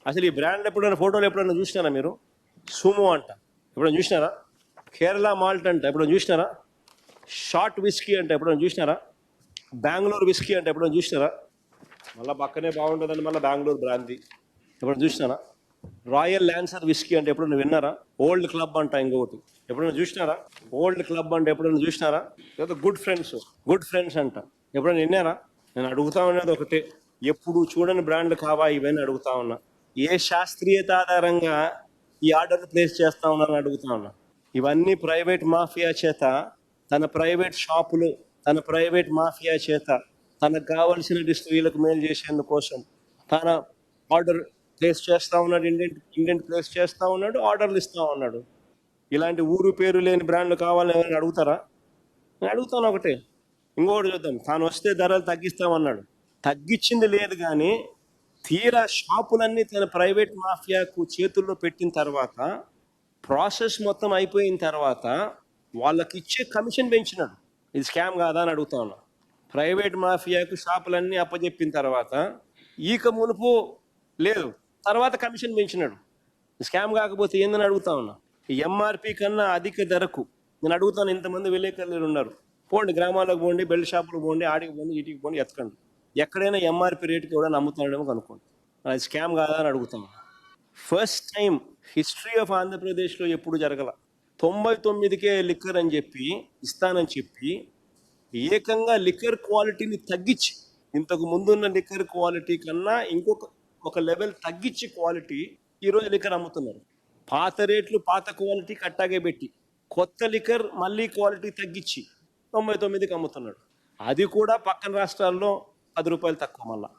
అసలు ఈ బ్రాండ్ ఎప్పుడైనా ఫోటోలు ఎప్పుడైనా చూసినారా మీరు? సుమో అంట ఎప్పుడైనా చూసినారా? కేరళ మాల్ట్ అంట ఎప్పుడైనా చూసినారా? షార్ట్ విస్కీ అంటే ఎప్పుడైనా చూసినారా? బెంగళూరు విస్కీ అంటే ఎప్పుడైనా చూసినారా? మళ్ళీ పక్కనే బాగుంటుందని మళ్ళీ బెంగళూరు బ్రాంతి ఎప్పుడైనా చూసినారా? రాయల్ ల్యాన్సర్ విస్కీ అంటే ఎప్పుడైనా విన్నారా? ఓల్డ్ క్లబ్ అంట ఇంకొకటి ఎప్పుడైనా చూసినారా? ఓల్డ్ క్లబ్ అంటే ఎప్పుడైనా చూసినారా? లేదా గుడ్ ఫ్రెండ్స్ అంట ఎప్పుడైనా విన్నారా? నేను అడుగుతా ఉన్నది ఒకటే, ఎప్పుడు చూడని బ్రాండ్లు కావా ఇవన్నీ అడుగుతా ఉన్నా. ఏ శాస్త్రీయత ఆధారంగా ఈ ఆర్డర్లు ప్లేస్ చేస్తా ఉన్నారని అడుగుతా ఉన్నా. ఇవన్నీ ప్రైవేట్ మాఫియా చేత, తన ప్రైవేట్ షాపులు, తన ప్రైవేట్ మాఫియా చేత తనకు కావలసిన స్త్రీలకు మేలు చేసేందుకోసం తన ఆర్డర్ ప్లేస్ చేస్తూ ఉన్నాడు. ఇండెంట్ ప్లేస్ చేస్తూ ఉన్నాడు, ఆర్డర్లు ఇస్తూ ఉన్నాడు. ఇలాంటి ఊరు పేరు లేని బ్రాండ్లు కావాలని ఎవరైనా అడుగుతారా? నేను అడుగుతాను ఒకటే. ఇంకొకటి చూద్దాం, తాను వస్తే ధరలు తగ్గిస్తామన్నాడు, తగ్గించింది లేదు. కానీ తీరా షాపులన్నీ తన ప్రైవేట్ మాఫియాకు చేతుల్లో పెట్టిన తర్వాత, ప్రాసెస్ మొత్తం అయిపోయిన తర్వాత వాళ్ళకి ఇచ్చే కమిషన్ పెంచినాడు. ఇది స్కామ్ కాదా అని అడుగుతా ఉన్నా. ప్రైవేట్ మాఫియాకు షాపులన్నీ అప్పచెప్పిన తర్వాత ఈక మునుపు లేదు, తర్వాత కమిషన్ పెంచినాడు. స్కామ్ కాకపోతే ఏందని అడుగుతా ఉన్నా. ఎంఆర్పి కన్నా అధిక ధరకు నేను అడుగుతాను. ఇంతమంది విలేకరులు ఉన్నారు, పోండి గ్రామాలకు పోండి, బెల్ట్ షాపులకు పోండి, ఆడికి పోండి, ఇటుకి పోండి, ఎత్తకండి. ఎక్కడైనా ఎంఆర్పి రేటుకి ఎవడైనా అమ్ముతున్నాడేమో కనుక్కోండి. అది స్కామ్ కాదా అని అడుగుతాను. ఫస్ట్ టైం హిస్టరీ ఆఫ్ ఆంధ్రప్రదేశ్లో ఎప్పుడు జరగల. 99కే లిక్కర్ అని చెప్పి ఇస్తానని చెప్పి ఏకంగా లిక్కర్ క్వాలిటీని తగ్గించి, ఇంతకు ముందున్న లిక్కర్ క్వాలిటీ కన్నా ఒక లెవెల్ తగ్గించి క్వాలిటీ ఈరోజు లిక్కర్ అమ్ముతున్నారు. పాత రేట్లు పాత క్వాలిటీ కట్టాగే పెట్టి కొత్త లిక్కర్ మళ్ళీ క్వాలిటీ తగ్గించి 99కి అమ్ముతున్నాడు. అది కూడా పక్కన రాష్ట్రాల్లో 10 రూపాయలు తక్కువ. మళ్ళా